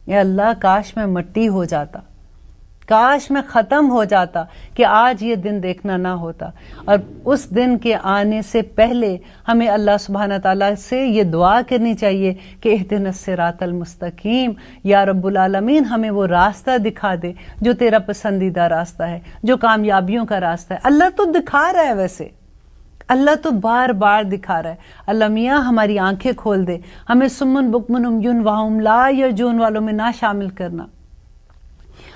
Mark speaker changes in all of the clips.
Speaker 1: اے اللہ کاش میں مٹی ہو جاتا، کاش میں ختم ہو جاتا کہ آج یہ دن دیکھنا نہ ہوتا۔ اور اس دن کے آنے سے پہلے ہمیں اللہ سبحانہ تعالیٰ سے یہ دعا کرنی چاہیے کہ اہدنا الصراط المستقیم، یا رب العالمین ہمیں وہ راستہ دکھا دے جو تیرا پسندیدہ راستہ ہے، جو کامیابیوں کا راستہ ہے۔ اللہ تو دکھا رہا ہے، ویسے اللہ تو بار بار دکھا رہا ہے۔ اللہ میاں ہماری آنکھیں کھول دے، ہمیں سمن بکمن عمیٌ وہم لا یرجون والوں میں نہ شامل کرنا۔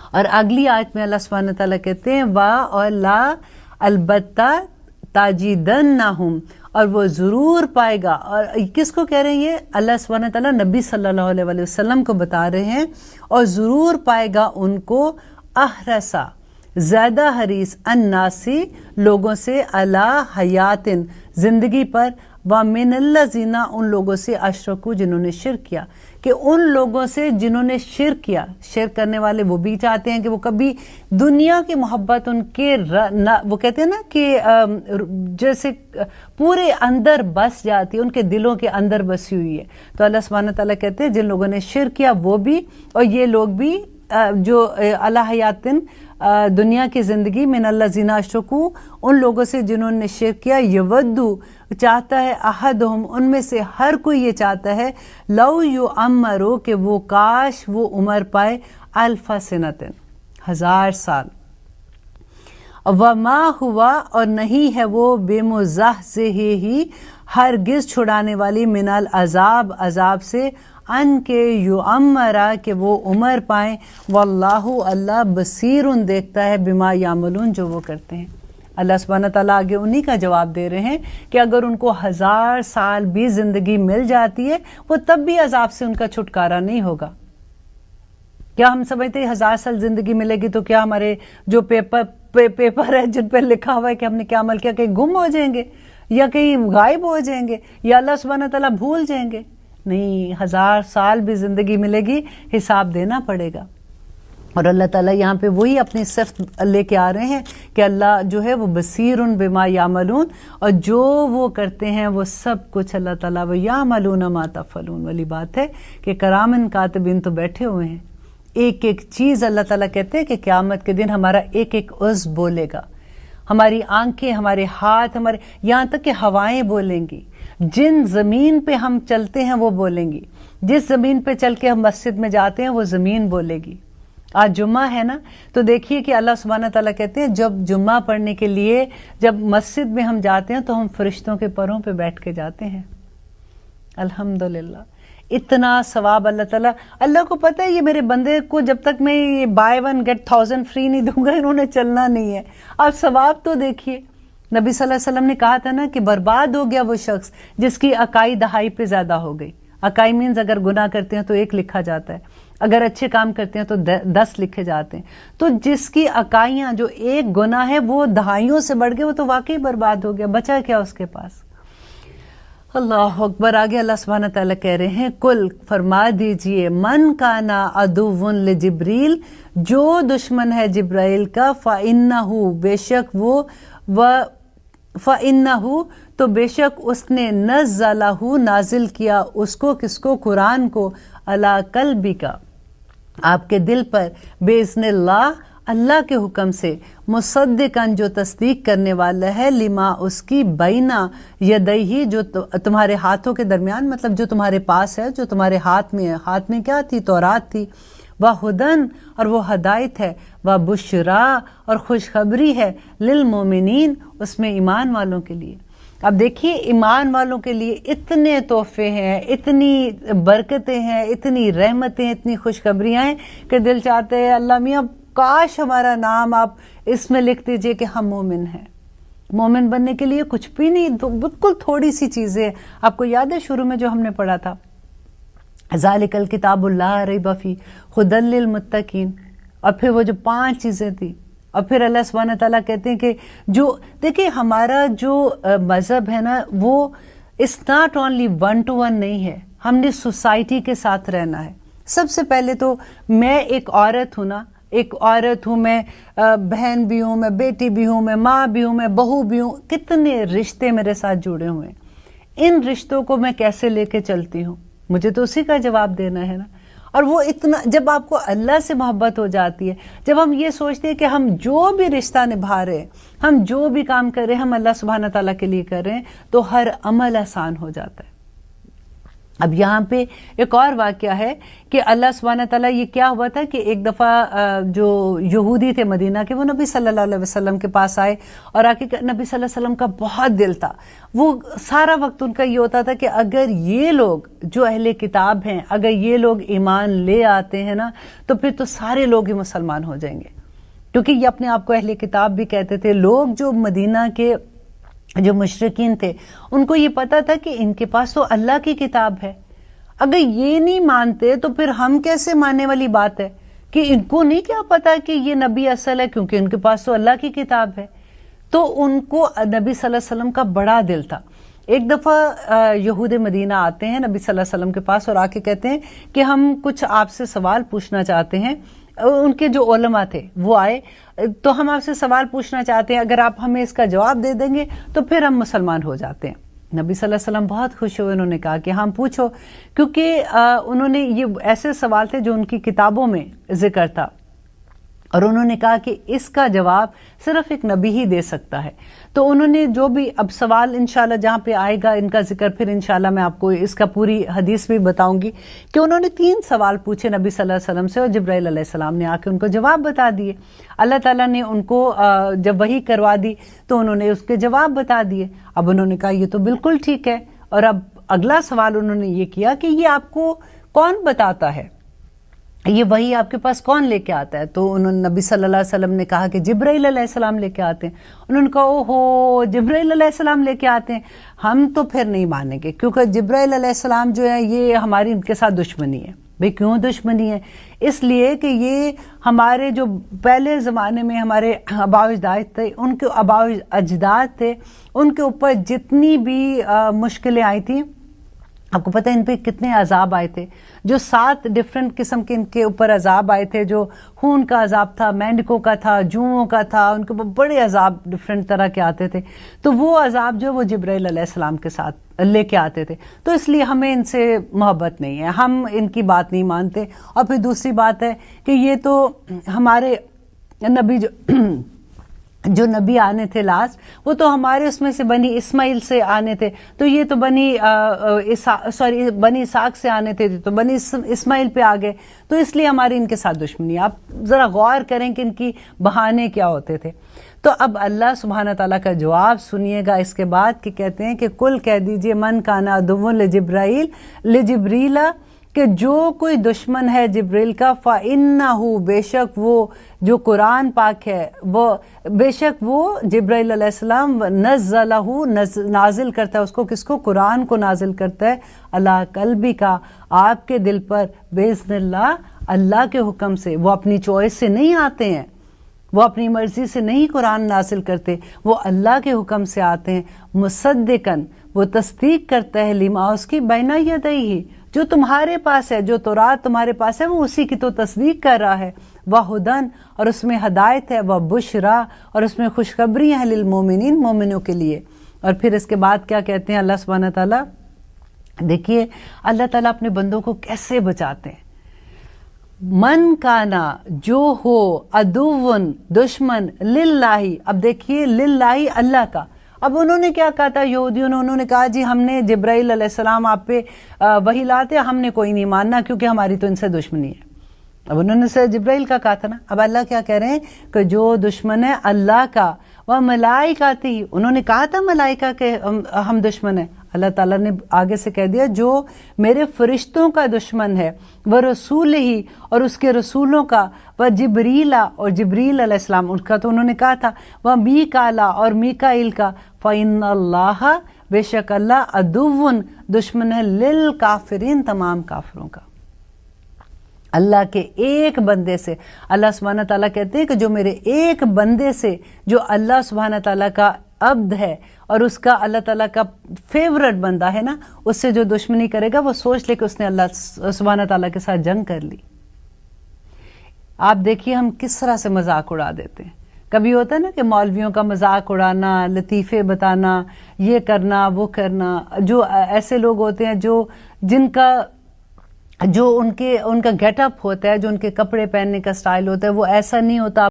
Speaker 1: اور اگلی آیت میں اللہ سبحانہ تعالیٰ کہتے ہیں وا اور لا البتہ تاجدنہم، اور وہ ضرور پائے گا۔ اور کس کو کہہ رہے ہیں یہ؟ اللہ سبحانہ تعالیٰ نبی صلی اللہ علیہ وسلم کو بتا رہے ہیں، اور ضرور پائے گا ان کو احرسا، زیادہ حریص، الناسی، لوگوں سے، علی حیاتن، زندگی پر، ومن الذین، ان لوگوں سے، اشرکو، جنہوں نے شرک کیا، کہ ان لوگوں سے جنہوں نے شرک کیا۔ شرک کرنے والے وہ بھی چاہتے ہیں کہ وہ کبھی دنیا کی محبت ان کے وہ کہتے ہیں نا کہ جیسے پورے اندر بس جاتی ہے، ان کے دلوں کے اندر بسی ہوئی ہے۔ تو اللہ سبحانہ تعالیٰ کہتے ہیں جن لوگوں نے شرک کیا وہ بھی، اور یہ لوگ بھی جو علی حیاتن، دنیا کی زندگی، من الذین اشرکو، ان لوگوں سے جنہوں نے شرک کیا، یودو، چاہتا ہے، احدہم، ان میں سے ہر کوئی یہ چاہتا ہے، لو یعمرو، کہ وہ کاش وہ عمر پائے، الف سنتن، 1000 سال، وما ہوا، اور نہیں ہے وہ، بمزحزحہ، ہرگز چھڑانے والی، من العذاب، عذاب سے، ان کے یعمرا، کہ وہ عمر پائیں، واللہ، اللہ بصیر، دیکھتا ہے، بما یعملون، جو وہ کرتے ہیں۔ اللہ سبحانہ تعالیٰ آگے انہی کا جواب دے رہے ہیں کہ اگر ان کو 1000 سال بھی زندگی مل جاتی ہے، وہ تب بھی عذاب سے ان کا چھٹکارا نہیں ہوگا۔ کیا ہم سمجھتے ہیں 1000 سال زندگی ملے گی تو کیا ہمارے جو پیپر ہے جن پہ لکھا ہوا ہے کہ ہم نے کیا عمل کیا، کہیں گم ہو جائیں گے یا کہیں غائب ہو جائیں گے یا اللہ سبحانہ تعالیٰ بھول جائیں گے؟ نہیں، 1000 سال بھی زندگی ملے گی، حساب دینا پڑے گا۔ اور اللہ تعالیٰ یہاں پہ وہی اپنی صفت لے کے آ رہے ہیں کہ اللہ جو ہے وہ بصیر بما یعملون، اور جو وہ کرتے ہیں وہ سب کچھ اللہ تعالیٰ وَيَعْمَلُونَ مَا تَفْعَلُونَ والی بات ہے کہ کرامن کاتبین تو بیٹھے ہوئے ہیں۔ ایک ایک چیز اللہ تعالیٰ کہتے ہیں کہ قیامت کے دن ہمارا ایک ایک عضو بولے گا، ہماری آنکھیں، ہمارے ہاتھ، ہمارے یہاں تک کہ ہوائیں بولیں گی، جن زمین پہ ہم چلتے ہیں وہ بولیں گی، جس زمین پہ چل کے ہم مسجد میں جاتے ہیں وہ زمین بولے گی۔ آج جمعہ ہے نا، تو دیکھیے کہ اللہ سبحانہ تعالیٰ کہتے ہیں جب جمعہ پڑھنے کے لیے جب مسجد میں ہم جاتے ہیں تو ہم فرشتوں کے پروں پہ بیٹھ کے جاتے ہیں۔ الحمدللہ، اتنا ثواب اللہ تعالیٰ، اللہ کو پتہ ہے یہ میرے بندے کو جب تک میں یہ buy one get 1000 فری نہیں دوں گا انہوں نے چلنا نہیں ہے۔ آپ ثواب تو دیکھیے، نبی صلی اللہ علیہ وسلم نے کہا تھا نا کہ برباد ہو گیا وہ شخص جس کی اکائی دہائی پہ زیادہ ہو گئی۔ اکائی مینز اگر گناہ کرتے ہیں تو 1 لکھا جاتا ہے، اگر اچھے کام کرتے ہیں تو 10 لکھے جاتے ہیں۔ تو جس کی اکائیاں جو 1 گناہ ہے وہ دہائیوں سے بڑھ گئے، وہ تو واقعی برباد ہو گیا، بچا کیا اس کے پاس؟ اللہ اکبر۔ آگے اللہ سبحانہ تعالیٰ کہہ رہے ہیں کل، فرما دیجئے، من کانا عدو لجبریل، جو دشمن ہے جبرائیل کا، فإنہ، بے شک وہ، فإنہ، تو بے شک اس نے، نزلہ، نازل کیا اس کو، کس کو؟ قرآن کو، علی قلبک، آپ کے دل پر، بإذن اللہ، اللہ کے حکم سے، مصدقاً، جو تصدیق کرنے والا ہے، لما، اس کی، بینا یدیہ، جو تمہارے ہاتھوں کے درمیان، مطلب جو تمہارے پاس ہے، جو تمہارے ہاتھ میں ہے۔ ہاتھ میں کیا تھی؟ تورات تھی۔ وہدن، اور وہ ہدایت ہے، وبشرا، اور خوشخبری ہے، للمومنین، اس میں ایمان والوں کے لیے۔ اب دیکھیے ایمان والوں کے لیے اتنے تحفے ہیں، اتنی برکتیں ہیں، اتنی رحمتیں، اتنی خوشخبریاں ہیں کہ دل چاہتے ہیں اللہ میاں کاش ہمارا نام آپ اس میں لکھ دیجئے کہ ہم مومن ہیں۔ مومن بننے کے لیے کچھ بھی نہیں، تو بالکل تھوڑی سی چیزیں۔ آپ کو یاد ہے شروع میں جو ہم نے پڑھا تھا، ذالک الکتاب لا ریب فیہ ھدی للمتقین، اور پھر وہ جو 5 چیزیں تھیں، اور پھر اللہ سبحانہ تعالیٰ کہتے ہیں کہ جو دیکھیں ہمارا جو مذہب ہے نا، وہ it's not only 1 to 1 نہیں ہے، ہم نے سوسائٹی کے ساتھ رہنا ہے۔ سب سے پہلے تو میں ایک عورت ہوں نا، ایک عورت ہوں، میں بہن بھی ہوں، میں بیٹی بھی ہوں، میں ماں بھی ہوں، میں بہو بھی ہوں، کتنے رشتے میرے ساتھ جڑے ہوئے ہیں۔ ان رشتوں کو میں کیسے لے کے چلتی ہوں، مجھے تو اسی کا جواب دینا ہے نا۔ اور وہ اتنا، جب آپ کو اللہ سے محبت ہو جاتی ہے، جب ہم یہ سوچتے ہیں کہ ہم جو بھی رشتہ نبھا رہے ہیں، ہم جو بھی کام کر رہے ہیں، ہم اللہ سبحانہ تعالیٰ کے لیے کر رہے ہیں، تو ہر عمل آسان ہو جاتا ہے۔ اب یہاں پہ ایک اور واقعہ ہے کہ اللہ سبحانہ تعالیٰ، یہ کیا ہوا تھا کہ ایک دفعہ جو یہودی تھے مدینہ کے، وہ نبی صلی اللہ علیہ وسلم کے پاس آئے اور آ کے نبی صلی اللہ علیہ وسلم کا بہت دل تھا، وہ سارا وقت ان کا یہ ہوتا تھا کہ اگر یہ لوگ جو اہل کتاب ہیں، اگر یہ لوگ ایمان لے آتے ہیں نا، تو پھر تو سارے لوگ ہی مسلمان ہو جائیں گے، کیونکہ یہ اپنے آپ کو اہل کتاب بھی کہتے تھے۔ لوگ جو مدینہ کے جو مشرکین تھے، ان کو یہ پتا تھا کہ ان کے پاس تو اللہ کی کتاب ہے، اگر یہ نہیں مانتے تو پھر ہم کیسے ماننے والی بات ہے، کہ ان کو نہیں کیا پتا کہ یہ نبی اصل ہے، کیونکہ ان کے پاس تو اللہ کی کتاب ہے۔ تو ان کو نبی صلی اللہ علیہ وسلم کا بڑا دل تھا۔ ایک دفعہ یہود مدینہ آتے ہیں نبی صلی اللہ علیہ وسلم کے پاس اور آ کے کہتے ہیں کہ ہم کچھ آپ سے سوال پوچھنا چاہتے ہیں۔ ان کے جو علماء تھے وہ آئے، تو ہم آپ سے سوال پوچھنا چاہتے ہیں، اگر آپ ہمیں اس کا جواب دے دیں گے تو پھر ہم مسلمان ہو جاتے ہیں۔ نبی صلی اللہ علیہ وسلم بہت خوش ہوئے، انہوں نے کہا کہ ہاں پوچھو، کیونکہ انہوں نے یہ ایسے سوال تھے جو ان کی کتابوں میں ذکر تھا، اور انہوں نے کہا کہ اس کا جواب صرف ایک نبی ہی دے سکتا ہے۔ تو انہوں نے جو بھی اب سوال انشاءاللہ جہاں پہ آئے گا ان کا ذکر، پھر انشاءاللہ میں آپ کو اس کا پوری حدیث بھی بتاؤں گی، کہ انہوں نے 3 سوال پوچھے نبی صلی اللہ علیہ وسلم سے، اور جبرائیل علیہ السلام نے آ کے ان کو جواب بتا دیے۔ اللہ تعالیٰ نے ان کو جب وحی کروا دی تو انہوں نے اس کے جواب بتا دیے۔ اب انہوں نے کہا یہ تو بالکل ٹھیک ہے، اور اب اگلا سوال انہوں نے یہ کیا کہ یہ آپ کو کون بتاتا ہے، یہ وہی آپ کے پاس کون لے کے آتا ہے؟ تو انہوں نے نبی صلی اللہ علیہ وسلم نے کہا کہ جبرائیل علیہ السلام لے کے آتے ہیں۔ انہوں نے کہا اوہو، جبرائیل علیہ السلام لے کے آتے ہیں، ہم تو پھر نہیں مانیں گے، کیونکہ جبرائیل علیہ السلام جو ہے یہ ہماری ان کے ساتھ دشمنی ہے۔ بھئی کیوں دشمنی ہے؟ اس لیے کہ یہ ہمارے جو پہلے زمانے میں ہمارے آباء و اجداد تھے، ان کے آباء و اجداد تھے، ان کے اوپر جتنی بھی مشکلیں آئی تھیں، آپ کو پتہ ہے ان پہ کتنے عذاب آئے تھے، جو 7 ڈیفرنٹ قسم کے ان کے اوپر عذاب آئے تھے، جو خون کا عذاب تھا، مینڈکوں کا تھا، جوؤں کا تھا، ان کے اوپر بڑے عذاب ڈیفرنٹ طرح کے آتے تھے۔ تو وہ عذاب جو وہ جبرائیل علیہ السلام کے ساتھ لے کے آتے تھے، تو اس لیے ہمیں ان سے محبت نہیں ہے، ہم ان کی بات نہیں مانتے۔ اور پھر دوسری بات ہے کہ یہ تو ہمارے نبی جو نبی آنے تھے لاسٹ، وہ تو ہمارے اس میں سے بنی اسماعیل سے آنے تھے، تو یہ تو بنی اسحاق سے آنے تھے، تو بنی اسماعیل پہ آ گئے، تو اس لیے ہماری ان کے ساتھ دشمنی۔ آپ ذرا غور کریں کہ ان کی بہانے کیا ہوتے تھے۔ تو اب اللہ سبحانہ تعالیٰ کا جواب سنیے گا اس کے بعد، کہ کہتے ہیں کہ کل کہہ دیجئے من کانا عدو لجبریل، کہ جو کوئی دشمن ہے جبریل کا، فَإِنَّهُ، بے شک وہ جو قرآن پاک ہے، وہ بے شک وہ جبرائیل علیہ السلام نزلہ نازل کرتا ہے اس کو، کس کو؟ قرآن کو نازل کرتا ہے، اللہ قلبی کا، آپ کے دل پر، بِإِذْنِ اللہ، اللہ کے حکم سے۔ وہ اپنی چوائس سے نہیں آتے ہیں، وہ اپنی مرضی سے نہیں قرآن نازل کرتے، وہ اللہ کے حکم سے آتے ہیں۔ مصدقاً، وہ تصدیق کرتا ہے، لما، اس کی، بین یدیہ، جو تمہارے پاس ہے، جو تورات تمہارے پاس ہے وہ اسی کی تو تصدیق کر رہا ہے۔ وہدن، اور اس میں ہدایت ہے، وبشرا، اور اس میں خوشخبری ہے، للمومنین، مومنوں کے لیے۔ اور پھر اس کے بعد کیا کہتے ہیں اللہ سبحانہ تعالیٰ؟ دیکھیے اللہ تعالیٰ اپنے بندوں کو کیسے بچاتے ہیں۔ من کانا، جو ہو، عدوٌ، دشمن، للہ، اب دیکھیے للہ، اللہ کا۔ اب انہوں نے کیا کہا تھا یہودیوں نے؟ انہوں نے کہا جی ہم نے جبرائیل علیہ السلام آپ پہ وحی لاتے، ہم نے کوئی نہیں ماننا کیونکہ ہماری تو ان سے دشمنی ہے۔ اب انہوں نے سے جبرائیل کا کہا تھا نا، اب اللہ کیا کہہ رہے ہیں کہ جو دشمن ہے اللہ کا، وہ ملائکاتی، انہوں نے کہا تھا ملائکہ کے ہم دشمن ہیں، اللہ تعالیٰ نے آگے سے کہہ دیا جو میرے فرشتوں کا دشمن ہے، وہ رسول ہی، اور اس کے رسولوں کا، وہ جبریلا، اور جبریل علیہ السلام ان کا تو انہوں نے کہا تھا، وہ میکالا، اور میکائیل کا، فإن اللہ، بے شک اللہ، عدوٌ، دشمن ہے، للکافرین، تمام کافروں کا۔ اللہ کے ایک بندے سے، اللہ سبحانہ تعالیٰ کہتے ہیں کہ جو میرے ایک بندے سے، جو اللہ سبحانہ تعالیٰ کا عبد ہے اور اس کا اللہ تعالیٰ کا فیورٹ بندہ ہے نا، اس سے جو دشمنی کرے گا وہ سوچ لے کہ اس نے اللہ سبحانہ تعالیٰ کے ساتھ جنگ کر لی۔ آپ دیکھیے ہم کس طرح سے مذاق اڑا دیتے ہیں۔ کبھی ہوتا ہے نا کہ مولویوں کا مذاق اڑانا، لطیفے بتانا، یہ کرنا وہ کرنا، جو ایسے لوگ ہوتے ہیں جو جن کا جو ان کا گیٹ اپ ہوتا ہے، جو ان کے کپڑے پہننے کا سٹائل ہوتا ہے، وہ ایسا نہیں ہوتا